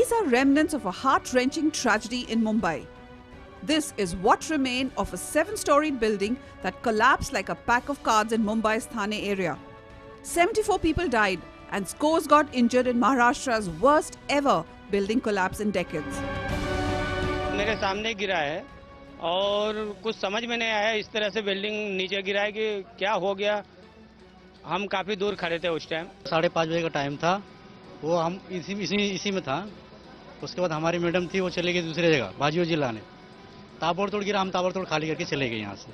These are remnants of a heart-wrenching tragedy in Mumbai. This is what remained of a 7-storied building that collapsed like a pack of cards in Mumbai's Thane area. 74 people died and scores got injured in Maharashtra's worst ever building collapse in decades. मेरे सामने गिरा है और कुछ समझ में नहीं आया, इस तरह से बिल्डिंग नीचे गिरा है कि क्या हो गया। हम काफी दूर खड़े थे उस टाइम। 5:30 बजे का टाइम था, वो हम इसी में था। उसके बाद हमारी मैडम थी, वो चले गई दूसरी जगह बाजियो जिला ने। ताबड़तोड़ गिरा, हम ताबड़तोड़ खाली करके चले गए यहाँ से।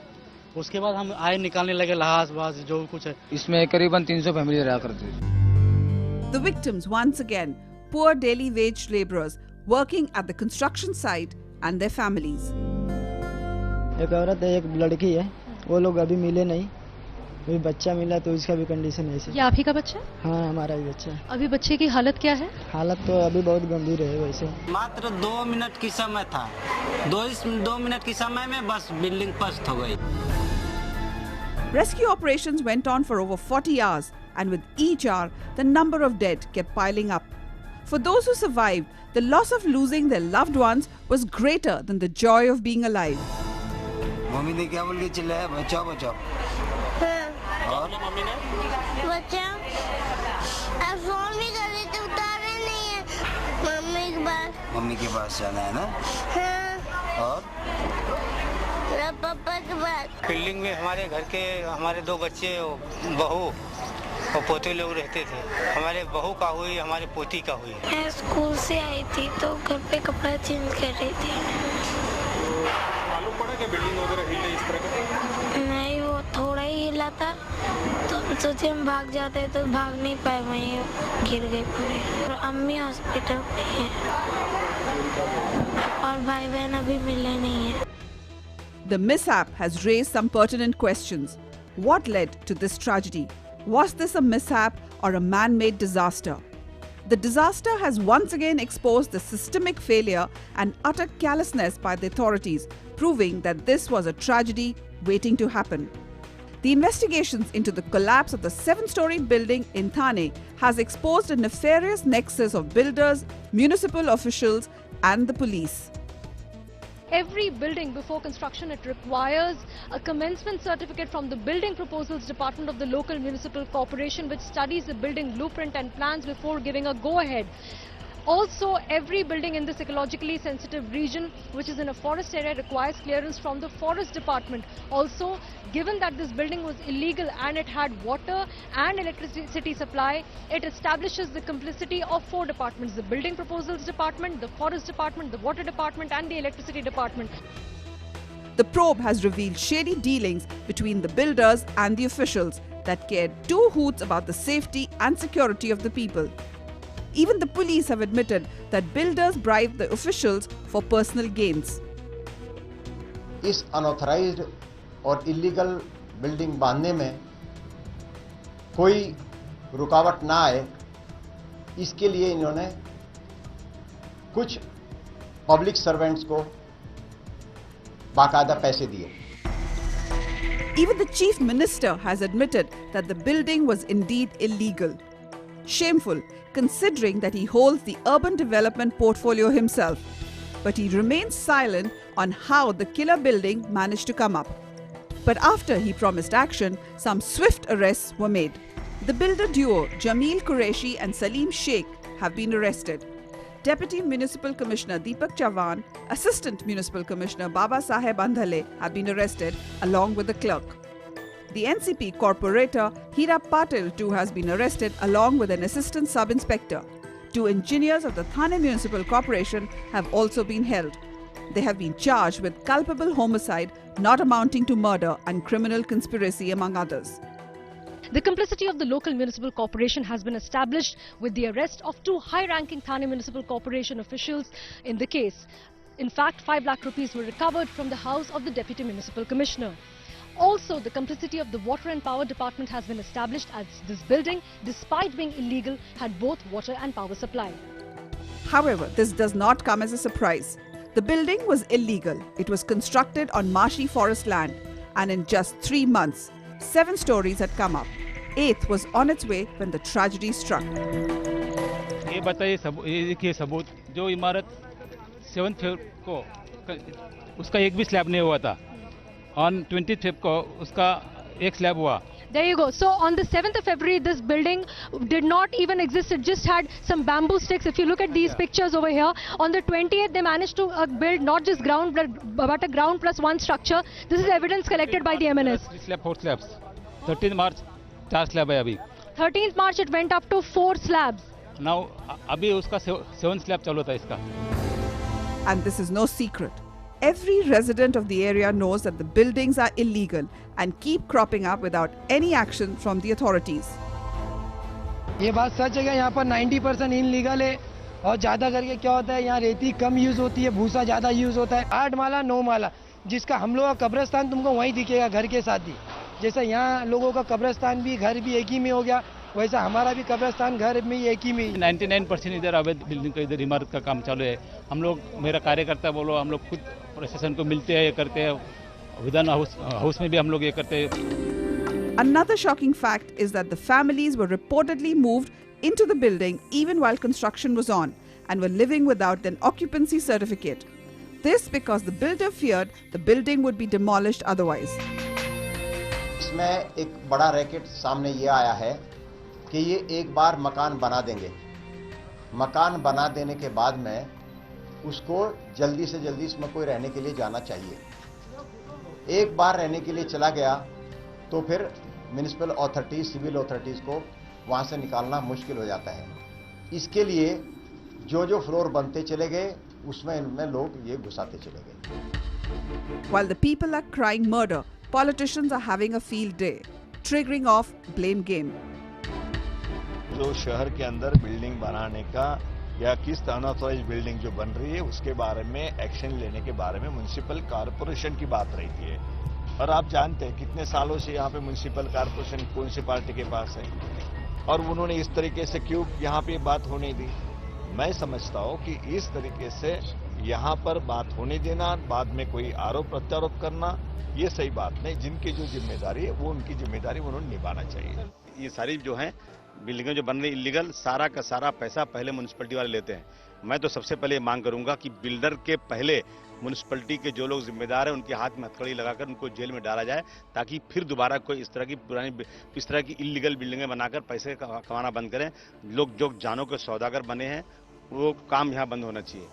उसके बाद हम आए, निकालने लगे लाश वास जो कुछ है। इसमें करीबन 300 फैमिली रहा करती थी। The victims once again poor daily wage laborers working at the construction site and their families. एक औरत है, एक लड़की है, वो लोग अभी मिले नहीं। अभी बच्चा मिला तो इसका भी कंडीशन ऐसे। ये आप ही का बच्चा? हाँ, हमारा ही बच्चा है। अभी बच्चे की हालत क्या है? हालत तो अभी बहुत गंभीर है वैसे। मात्र 2 मिनट की समय था, 2 मिनट की समय में बस बिल्डिंग पस्त हो गई। Rescue operations went on for over 40 hours, and with each hour, the number of dead kept piling up. For those who survived, the loss of losing their loved ones was greater than the joy of being alive. Mummy ने क्या बोल के चिल्लाया, बचाओ बचाओ। और mummy ने बचाओ, अब फोन भी कर रहे थे, उतारे नहीं है। मम्मी के पास जाना है ना? हाँ। और पापा के पास। बिल्डिंग में हमारे घर के हमारे 2 बच्चे, बहू और पोते लोग रहते थे। हमारे बहू का हुई, हमारे पोती का हुई। मैं स्कूल से आई थी तो घर पे कपड़ा चेंज कर रही थी। मालूम पड़ा कि बिल्डिंग वगैरह हिल इस तरह का? नहीं, वो थोड़ा ही हिला था तो हम सोचे हम भाग जाते तो भाग नहीं पाए, वहीं गिर गए पूरे। और अम्मी हॉस्पिटल में है और भाई बहन अभी मिले नहीं है। The mishap has raised some pertinent questions. What led to this tragedy? Was this a mishap or a man-made disaster? The disaster has once again exposed the systemic failure and utter callousness by the authorities, proving that this was a tragedy waiting to happen. The investigations into the collapse of the 7-story building in Thane has exposed a nefarious nexus of builders, municipal officials, and the police. Every building before construction, it requires a commencement certificate from the Building Proposals Department of the local municipal corporation, which studies the building blueprint and plans before giving a go-ahead. Also, every building in this ecologically sensitive region, which is in a forest area, requires clearance from the forest department. Also, given that this building was illegal and it had water and electricity supply, it establishes the complicity of 4 departments: the Building Proposals Department, the Forest Department, the Water Department and the Electricity Department. The probe has revealed shady dealings between the builders and the officials that cared 2 hoots about the safety and security of the people. Even the police have admitted that builders bribed the officials for personal gains. इस unauthorised और illegal building बांधने में कोई रुकावट ना आए, इसके लिए इन्होंने कुछ पब्लिक सर्वेंट्स को बाकायदा पैसे दिए। Even the chief minister has admitted that the building was indeed illegal. Shameful, considering that he holds the urban development portfolio himself. But he remains silent on how the killer building managed to come up. But after he promised action, some swift arrests were made. The builder duo Jameel Qureshi and Salim Sheikh have been arrested. Deputy Municipal Commissioner Deepak Chavan, Assistant Municipal Commissioner Baba Saheb Andhale have been arrested along with the clerk. The NCP corporator Hira Patil too has been arrested along with an assistant sub-inspector. 2 engineers of the Thane Municipal Corporation have also been held. They have been charged with culpable homicide not amounting to murder and criminal conspiracy among others. The complicity of the local municipal corporation has been established with the arrest of 2 high-ranking Thane Municipal Corporation officials in the case. In fact, 5 lakh rupees were recovered from the house of the Deputy Municipal Commissioner. Also, the complicity of the Water and Power Department has been established, as this building, despite being illegal, had both water and power supply. However, this does not come as a surprise. The building was illegal. It was constructed on marshy forest land, and in just 3 months, 7 stories had come up. 8th was on its way when the tragedy struck. ये बताइए ये देखिए सबूत, जो इमारत 7th floor को उसका एक भी स्लैब नहीं हुआ था, ऑन 20th फेब को उसका एक स्लैब हुआ. There you go. So on the 7th of February, this building did not even exist. It just had some bamboo sticks. If you look at these pictures over here, on the 20th, they managed to build not just ground, but a ground plus one structure. This is evidence collected by the MNS. 3 slab, 4 slabs. 13th March, 4 slab है अभी. 13th March, it went up to 4 slabs. Now, अभी उसका 7 slab चालू था इसका. And this is no secret. Every resident of the area knows that the buildings are illegal and keep cropping up without any action from the authorities. ये बात सच है कि यहाँ पर 90% इनलीगल है और ज़्यादा करके क्या होता है, यहाँ रेती कम यूज़ होती है, भूसा ज़्यादा यूज़ होता है. 8 माला 9 माला जिसका हम लोग का कब्रिस्तान तुमको वहीं दिखेगा घर के साथ ही. जैसा यहाँ लोगों का कब्रिस्तान भी घर भी एक ही में हो गया, वैसा हमारा भी कब्रिस्तान घर में एक ही में. 99% इधर अवैध बिल्डिंग का इधर इमारत का काम चालू है. हम लोग, मेरा कार्यकर्ता बोलो, हम लोग खुद प्रशासन को मिलते हैं, ये करते हैं. विधान हाउस में भी हम लोग ये करते हैं. Another shocking fact is that the families were reportedly moved into the building even while construction was on and were living without an occupancy certificate. This because the builder feared the building would be demolished otherwise. इसमें एक बड़ा racket सामने ये आया है कि ये एक बार मकान बना देंगे. मकान बना देने के बाद में उसको जल्दी से जल्दी इसमें कोई रहने के लिए जाना चाहिए. एक बार रहने के लिए चला गया तो फिर म्युनिसिपल अथॉरिटीज, सिविल अथॉरिटीज को वहां से निकालना मुश्किल हो जाता है. इसके लिए जो फ्लोर बनते चले गए उसमें इनमें लोग ये घुसाते चले गए. While the people are crying murder, politicians are having a field day, triggering off blame game. जो शहर के अंदर बिल्डिंग बनाने का या किस अनऑथराइज्ड बिल्डिंग जो बन रही है उसके बारे में एक्शन लेने के बारे में म्युनिसिपल कॉर्पोरेशन की बात रहती है. और आप जानते हैं कितने सालों से यहाँ पे म्युनिसिपल कॉर्पोरेशन कौन सी पार्टी के पास है और उन्होंने इस तरीके से क्यों यहाँ पे बात होने दी. मैं समझता हूँ कि इस तरीके से यहाँ पर बात होने देना, बाद में कोई आरोप प्रत्यारोप करना, ये सही बात नहीं. जिनकी जो जिम्मेदारी है वो उनकी जिम्मेदारी उन्होंने निभाना चाहिए. ये सारी जो है बिल्डिंगें जो बन रही इलीगल, सारा का सारा पैसा पहले म्युनिसिपैलिटी वाले लेते हैं. मैं तो सबसे पहले मांग करूंगा कि बिल्डर के पहले म्युनिसिपैलिटी के जो लोग जिम्मेदार हैं उनके हाथ में हथकड़ी लगाकर उनको जेल में डाला जाए, ताकि फिर दोबारा कोई इस तरह की इलीगल बिल्डिंगें बनाकर पैसे कमाना बंद करें. लोग जो जानों के सौदागर बने हैं वो काम यहाँ बंद होना चाहिए.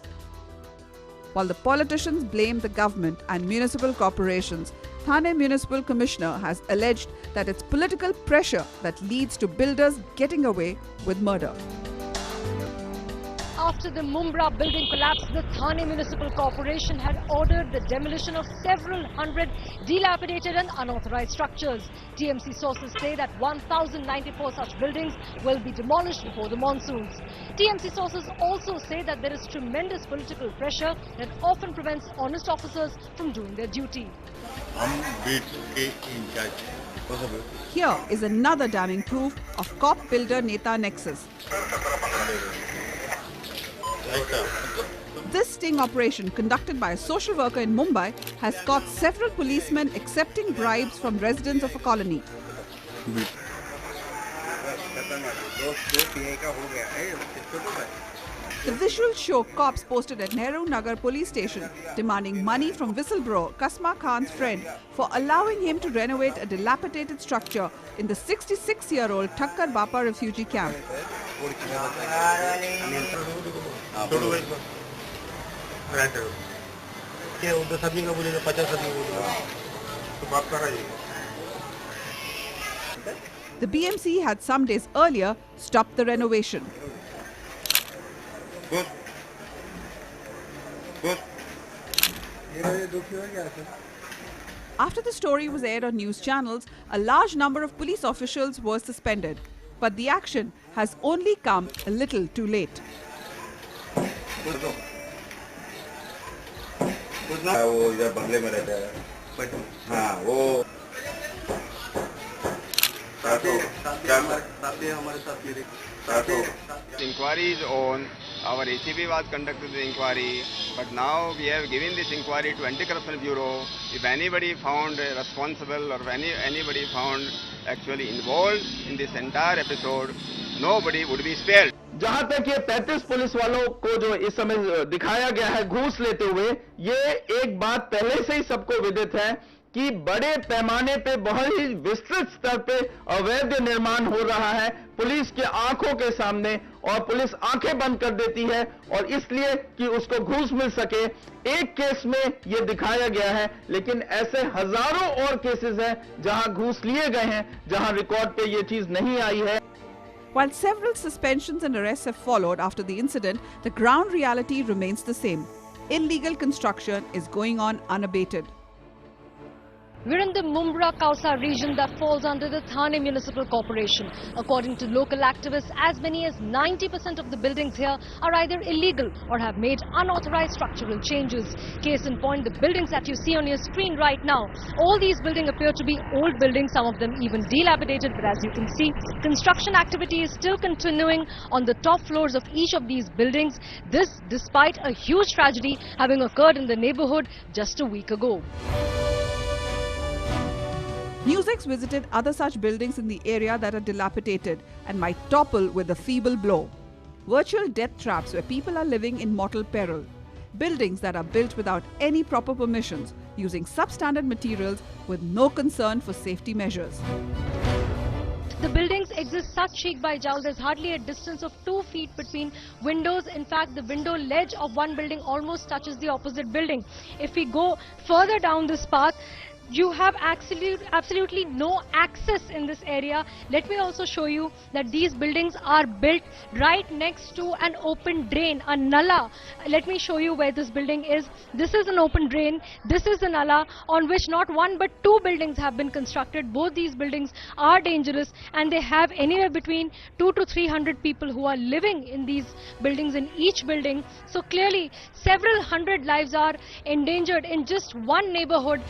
While the politicians blame the government and municipal corporations, Thane Municipal Commissioner has alleged that it's political pressure that leads to builders getting away with murder. After the Mumbra building collapse, the Thane Municipal Corporation had ordered the demolition of several hundred dilapidated and unauthorized structures. TMC sources say that 1,094 such buildings will be demolished before the monsoons. TMC sources also say that there is tremendous political pressure that often prevents honest officers from doing their duty. Here is another damning proof of cop-builder Neta nexus. This sting operation conducted by a social worker in Mumbai has caught several policemen accepting bribes from residents of a colony. The visuals show cops posted at Nehru Nagar police station demanding money from whistleblower Kasma Khan's friend for allowing him to renovate a dilapidated structure in the 66-year-old Thakkar Bapa refugee camp. The BMC had some days earlier stopped the renovation. After the story was aired on news channels, a large number of police officials were suspended. But the action has only come a little too late. Inquiry is on. Our ACP was conducted the inquiry, but now we have given this inquiry to Anti-Corruption Bureau. If anybody found responsible or anybody found actually involved in this entire episode, nobody would be spared. जहां तक ये 35 police वालों को जो इस समय दिखाया गया है घूस लेते हुए, ये एक बात पहले से ही सबको विदित है कि बड़े पैमाने पे बहुत ही विस्तृत स्तर पे अवैध निर्माण हो रहा है पुलिस के आंखों के सामने, और पुलिस आंखें बंद कर देती है, और इसलिए कि उसको घूस मिल सके। एक केस में ये दिखाया गया है, लेकिन ऐसे हजारों और केसेस हैं जहां घूस लिए गए हैं, जहां रिकॉर्ड पे ये चीज नहीं आई है। While several suspensions and arrests have followed after the incident, the ground reality remains the same. Illegal construction is going on unabated. We're in the Mumbra-Kausa region that falls under the Thane Municipal Corporation. According to local activists, as many as 90% of the buildings here are either illegal or have made unauthorized structural changes. Case in point, the buildings that you see on your screen right now. All these buildings appear to be old buildings, some of them even dilapidated, but as you can see, construction activity is still continuing on the top floors of each of these buildings. This despite a huge tragedy having occurred in the neighborhood just a week ago. Newsx visited other such buildings in the area that are dilapidated and might topple with a feeble blow. Virtual death traps where people are living in mortal peril. Buildings that are built without any proper permissions, using substandard materials with no concern for safety measures. The buildings exist such cheek by jowl. There's hardly a distance of 2 feet between windows. In fact, the window ledge of one building almost touches the opposite building. If we go further down this path, you have absolutely no access in this area. Let me also show you that these buildings are built right next to an open drain, a nala. Let me show you where this building is. This is an open drain. This is a nala on which not one but 2 buildings have been constructed. Both these buildings are dangerous and they have anywhere between 200 to 300 people who are living in these buildings in each building. So clearly several hundred lives are endangered in just one neighborhood.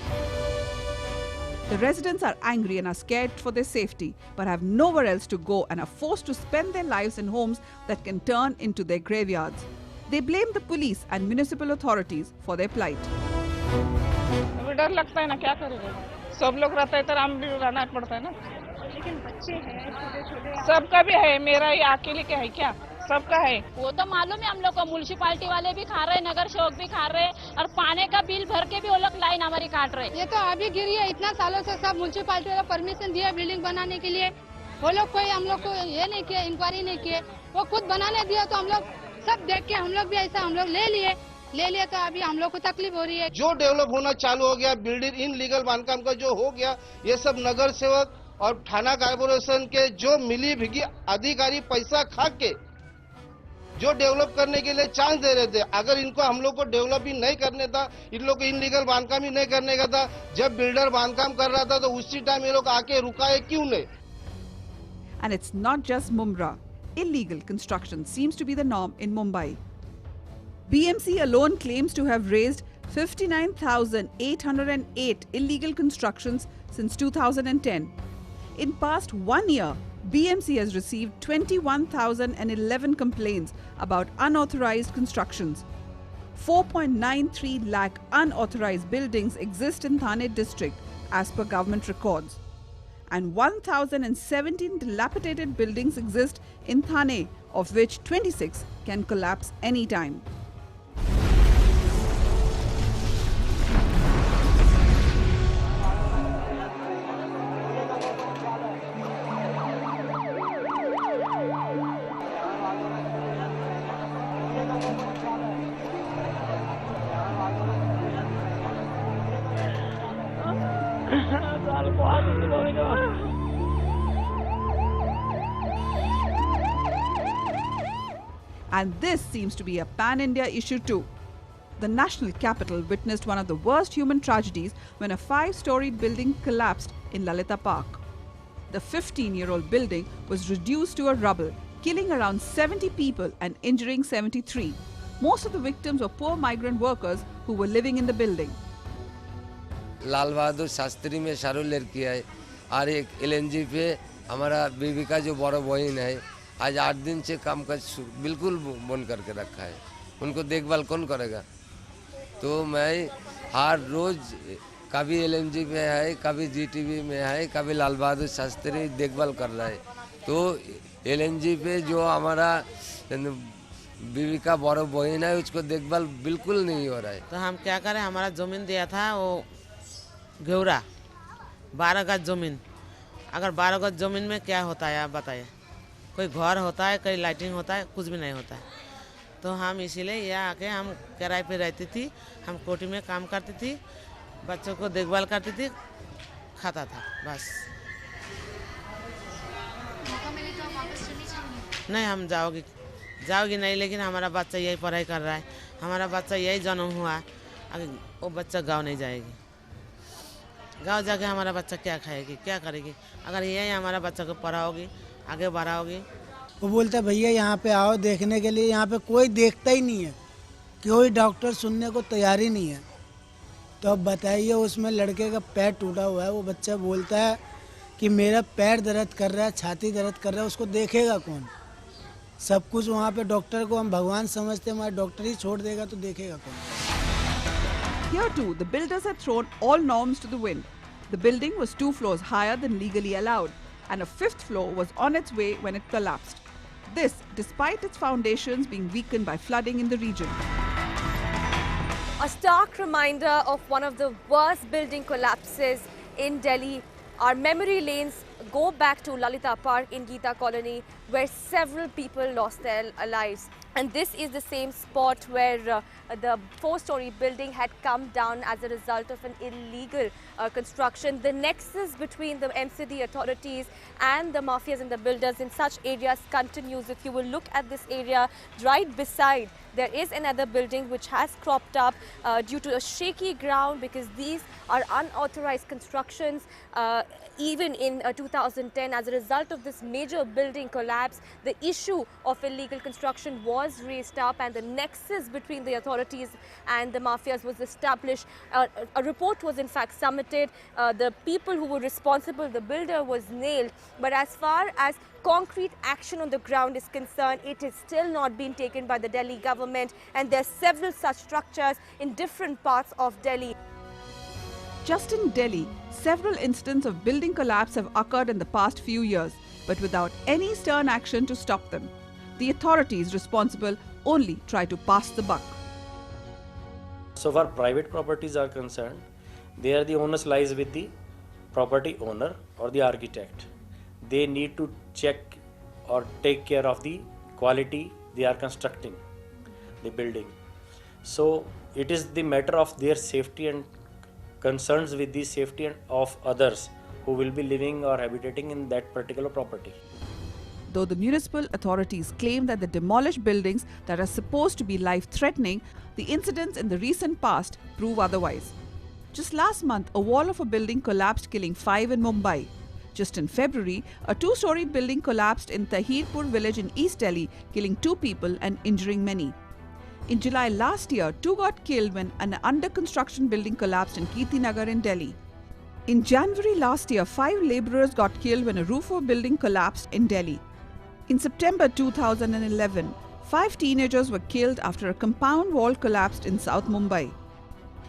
The residents are angry and are scared for their safety, but have nowhere else to go and are forced to spend their lives in homes that can turn into their graveyards. They blame the police and municipal authorities for their plight. डर लगता है ना, क्या करेंगे? सब लोग रहते हैं तो हम भी रहना पड़ता है ना। लेकिन बच्चे हैं, छोटे-छोटे। सबका भी है, मेरा ही अकेले का है क्या? सबका है। वो तो मालूम है हम लोग को, म्युनिसिपालिटी वाले भी खा रहे हैं, नगर सेवक भी खा रहे हैं, और पानी का बिल भर के भी वो लोग लाइन हमारी काट रहे हैं। ये तो अभी गिरी है, इतना सालों से सब म्युनिसिपालिटी वाला परमिशन दिया बिल्डिंग बनाने के लिए, वो लोग कोई हम लोग को ये नहीं किया, इंक्वायरी नहीं किए, वो खुद बनाने दिया तो हम लोग सब देख के हम लोग भी ऐसा हम लोग ले लिए तो अभी हम लोग को तकलीफ हो रही है। जो डेवलप होना चालू हो गया, बिल्डिंग इन लीगल बांधकाम का जो हो गया, ये सब नगर सेवक और थाना कॉर्पोरेशन के जो मिली भिगी अधिकारी पैसा खा के जो डेवलप करने के लिए चांस दे रहे थे, अगर इनको हम लोग को डेवलप ही नहीं करने था, इन लोग को इनलीगल बांधकाम ही नहीं करने का था, जब बिल्डर बांधकाम कर रहा था तो उसी टाइम ये लोग आके रुकाए क्यों नहीं? And it's not just Mumbra. Illegal construction seems to be the norm in Mumbai. BMC alone claims to have raised 59,808 illegal constructions since 2010. In past 1 year, BMC has received 21,011 complaints about unauthorized constructions. 4.93 lakh unauthorized buildings exist in Thane district as per government records. And 1,017 dilapidated buildings exist in Thane, of which 26 can collapse anytime. And this seems to be a pan-India issue too. The national capital witnessed one of the worst human tragedies when a 5-storied building collapsed in Lalita Park. The 15-year-old building was reduced to a rubble, killing around 70 people and injuring 73. Most of the victims were poor migrant workers who were living in the building. Lal Bahadur Shastri में सारो लड़की है और एक LNG पे हमारा बीवी का जो बड़ा बहन है, आज 8 दिन से काम काज बिल्कुल बंद करके रखा है। उनको देखभाल कौन करेगा? तो मैं हर रोज कभी एलएनजी में है, कभी जीटीवी में है, कभी लाल बहादुर शास्त्री देखभाल कर रहा है। तो एलएनजी पे जो हमारा लेकिन बीवी का बड़ा बहन है, उसको देखभाल बिल्कुल नहीं हो रहा है। तो हम क्या करें, हमारा जमीन दिया था वो घेवरा 12 गज जमीन। अगर 12 गज जमीन में क्या होता है आप बताइए? कोई घर होता है, कोई लाइटिंग होता है, कुछ भी नहीं होता है। तो हम इसीलिए यहाँ आके हम किराए पे रहती थी, हम कोठी में काम करती थी, बच्चों को देखभाल करती थी, खाता था बस। नहीं, हम जाओगी नहीं, लेकिन हमारा बच्चा यही पढ़ाई कर रहा है, हमारा बच्चा यही जन्म हुआ, अगर वो बच्चा गांव नहीं जाएगी, गांव जाके हमारा बच्चा क्या खाएगी, क्या करेगी? अगर यही हमारा बच्चा को पढ़ाओगी, आगे बढ़ाओगी। वो बोलता है भैया यहाँ पे आओ देखने के लिए, यहाँ पे कोई देखता ही नहीं है, कोई डॉक्टर सुनने को तैयार ही नहीं है। तो अब बताइए, उसमें लड़के का पैर टूटा हुआ है, वो बच्चा बोलता है कि मेरा पैर दर्द कर रहा है, छाती दर्द कर रहा है, उसको देखेगा कौन? सब कुछ वहाँ पे डॉक्टर को हम भगवान समझते हैं, हमारा डॉक्टर ही छोड़ देगा तो देखेगा कौन? Here too, the builders had thrown all norms to the wind. The building was 2 floors higher than legally allowed, and a 5th floor was on its way when it collapsed. This, despite its foundations being weakened by flooding in the region. A stark reminder of one of the worst building collapses in Delhi. Our memory lanes go back to Lalita Park in Geeta Colony, where several people lost their lives. And this is the same spot where the 4-story building had come down as a result of an illegal construction. The nexus between the MCD authorities and the mafias and the builders in such areas continues. If you will look at this area right beside, there is another building which has cropped up due to a shaky ground, because these are unauthorized constructions. Even in 2010, as a result of this major building collapse, the issue of illegal construction was raised up, and the nexus between the authorities and the mafias was established. A report was in fact submitted. The people who were responsible, the builder, was nailed. But as far as concrete action on the ground is concerned, it is still not being taken by the Delhi government, and there are several such structures in different parts of Delhi. Just in Delhi, several incidents of building collapse have occurred in the past few years, but without any stern action to stop them. The authorities responsible only try to pass the buck. So far private properties are concerned, there the onus lies with the property owner or the architect. They need to check or take care of the quality they are constructing the building. So it is the matter of their safety and concerns with the safety of others who will be living or habitating in that particular property. Though the municipal authorities claim that the demolished buildings that are supposed to be life-threatening, the incidents in the recent past prove otherwise. Just last month, a wall of a building collapsed, killing 5 in Mumbai. Just in February, a 2-story building collapsed in Tahirpur village in East Delhi, killing 2 people and injuring many. In July last year, 2 got killed when an under-construction building collapsed in Kirtinagar in Delhi. In January last year, 5 labourers got killed when a roof of a building collapsed in Delhi. In September 2011, 5 teenagers were killed after a compound wall collapsed in South Mumbai.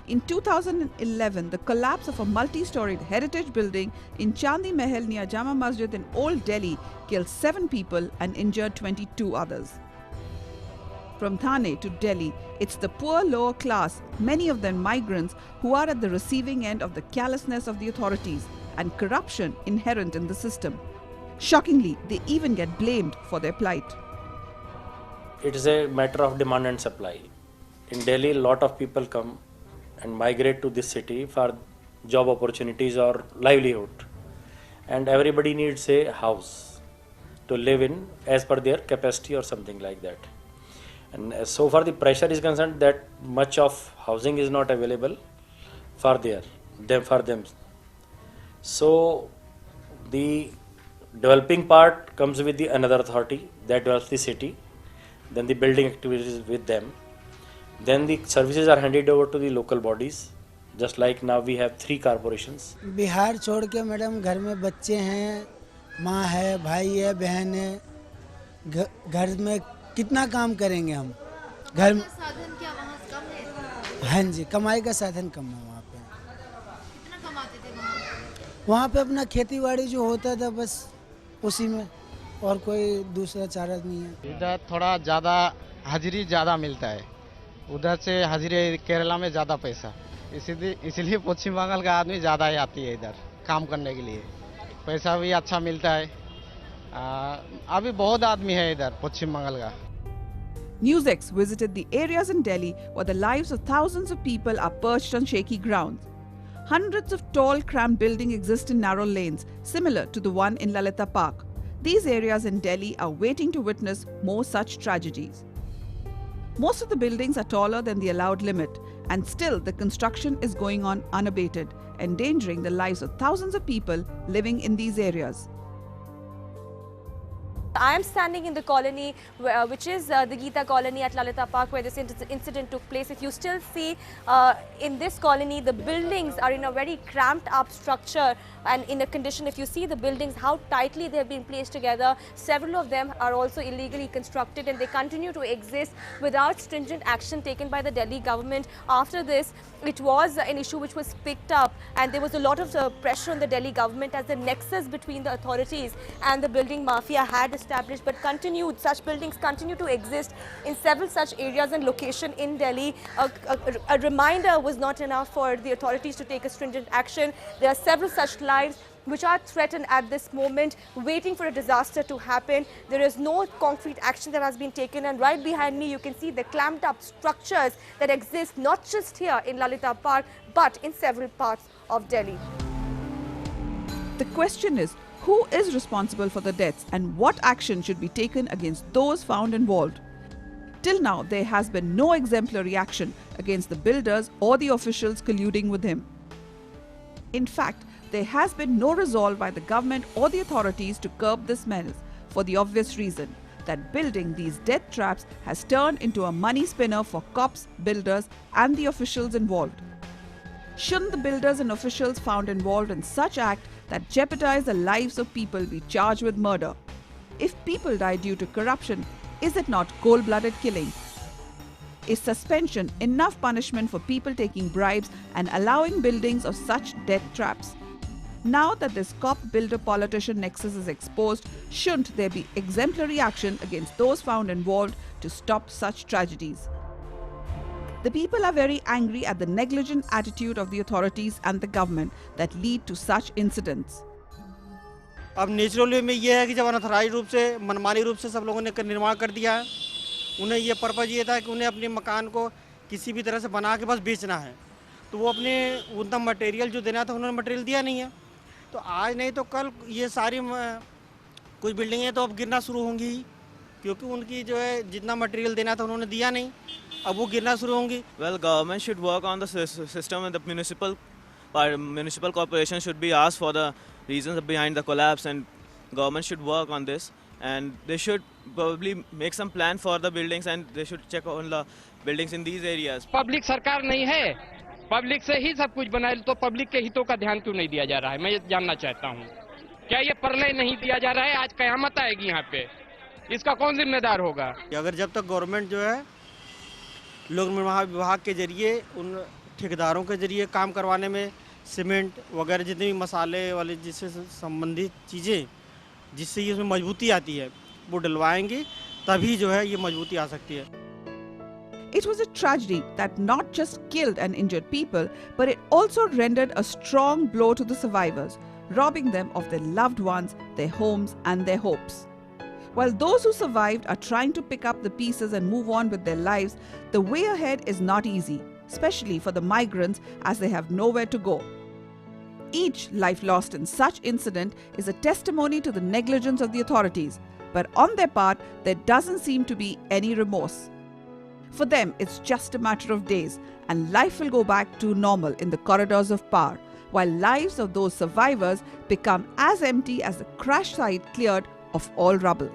In 2011, the collapse of a multi-storied heritage building in Chandi Mahal near Jama Masjid in Old Delhi killed 7 people and injured 22 others. From Thane to Delhi, it's the poor lower class, many of them migrants, who are at the receiving end of the callousness of the authorities and corruption inherent in the system. Shockingly, they even get blamed for their plight. It is a matter of demand and supply. In Delhi, a lot of people come and migrate to this city for job opportunities or livelihood. And everybody needs a house to live in as per their capacity or something like that. And so far the pressure is concerned that much of housing is not available for them. So the developing part comes with the another authority that develops the city, then the building activities with them. Then the services are handed over to the local bodies, just like now we have 3 corporations. Bihar छोड़ के madam घर में बच्चे हैं, माँ है, भाई है, बहन है, घर में कितना काम करेंगे हम? घर में साधन क्या वहाँ कम है? हाँ जी, कमाई का साधन कम है वहाँ पे। कितना कमाते थे वहाँ? वहाँ पे अपना खेती बाड़ी जो होता था बस उसी में और कोई दूसरा चारा नहीं है। इधर थोड़ा ज़्यादा हाजिरी ज़्यादा मिलता है, उधर से हाजिरी केरला में ज़्यादा पैसा, इसलिए पश्चिम बंगाल का आदमी ज़्यादा ही आती है इधर काम करने के लिए, पैसा भी अच्छा मिलता है। अभी बहुत आदमी है इधर पश्चिम बंगाल का। NewsX visited the areas in Delhi where the lives of thousands of people are perched on shaky grounds. Hundreds of tall, cramped buildings exist in narrow lanes, similar to the one in Lalita Park. These areas in Delhi are waiting to witness more such tragedies. Most of the buildings are taller than the allowed limit, and still the construction is going on unabated, endangering the lives of thousands of people living in these areas. I am standing in the colony, which is the Geeta colony at Lalita Park, where this incident took place. If you still see in this colony, the buildings are in a very cramped up structure and in a condition, if you see the buildings, how tightly they have been placed together. Several of them are also illegally constructed and they continue to exist without stringent action taken by the Delhi government. After this, it was an issue which was picked up and there was a lot of pressure on the Delhi government as the nexus between the authorities and the building mafia had established, but continued. Such buildings continue to exist in several such areas and location in Delhi. A reminder was not enough for the authorities to take a stringent action. There are several such lives which are threatened at this moment, waiting for a disaster to happen. There is no concrete action that has been taken, and right behind me you can see the clamped up structures that exist not just here in Lalita Park but in several parts of Delhi. The question is, who is responsible for the deaths and what action should be taken against those found involved? Till now, there has been no exemplary action against the builders or the officials colluding with him. In fact, there has been no resolve by the government or the authorities to curb this menace for the obvious reason that building these death traps has turned into a money spinner for cops, builders and the officials involved. Shouldn't the builders and officials found involved in such act that jeopardize the lives of people be charged with murder? If people die due to corruption, is it not cold-blooded killing? Is suspension enough punishment for people taking bribes and allowing buildings of such death traps? Now that this cop-builder-politician nexus is exposed, shouldn't there be exemplary action against those found involved to stop such tragedies? The people are very angry at the negligent attitude of the authorities and the government that lead to such incidents. अब naturally में ये है कि जब unauthorized रूप से मनमानी रूप से सब लोगों ने निर्माण कर दिया है, उन्हें ये पर्पज़ ये था कि उन्हें अपने मकान को किसी भी तरह से बना के बस बेचना है, तो वो अपने उतना मटेरियल जो देना था उन्होंने मटेरियल दिया नहीं है, तो आज नहीं तो कल ये सारी कुछ बिल्डिंगें तो अब गिरना शुरू होंगी ही, क्योंकि उनकी जो है जितना मटेरियल देना था उन्होंने दिया नहीं, अब वो गिरना शुरू होंगी. Well, government should work on the system and the municipal corporation should be asked for the reasons behind the collapse, and government should work on this, and they should probably make some plan for the buildings and they should check on the buildings in these areas. Public सरकार नहीं है, public से ही सब कुछ बनाए, तो public के हितों का ध्यान क्यों नहीं दिया जा रहा है? मैं ये जानना चाहता हूँ. क्या ये प्रलय नहीं दिया जा रहा है? आज कयामत आएगी यहाँ पे, इसका कौन जिम्मेदार होगा? अगर जब तक गवर्नमेंट जो है लोक निर्माण विभाग के जरिए उन ठेकेदारों के जरिए काम करवाने में सीमेंट वगैरह जितने भी मसाले वाले जिससे संबंधित चीज़ें जिससे ये इसमें मजबूती आती है वो डलवाएंगे, तभी जो है ये मजबूती आ सकती है. It was a tragedy that not just killed and injured people, but it also rendered a strong blow to the survivors, robbing them of their loved ones, their homes and their hopes. While those who survived are trying to pick up the pieces and move on with their lives, the way ahead is not easy, especially for the migrants as they have nowhere to go. Each life lost in such incident is a testimony to the negligence of the authorities, but on their part, there doesn't seem to be any remorse. For them, it's just a matter of days, and life will go back to normal in the corridors of power, while lives of those survivors become as empty as the crash site cleared of all rubble.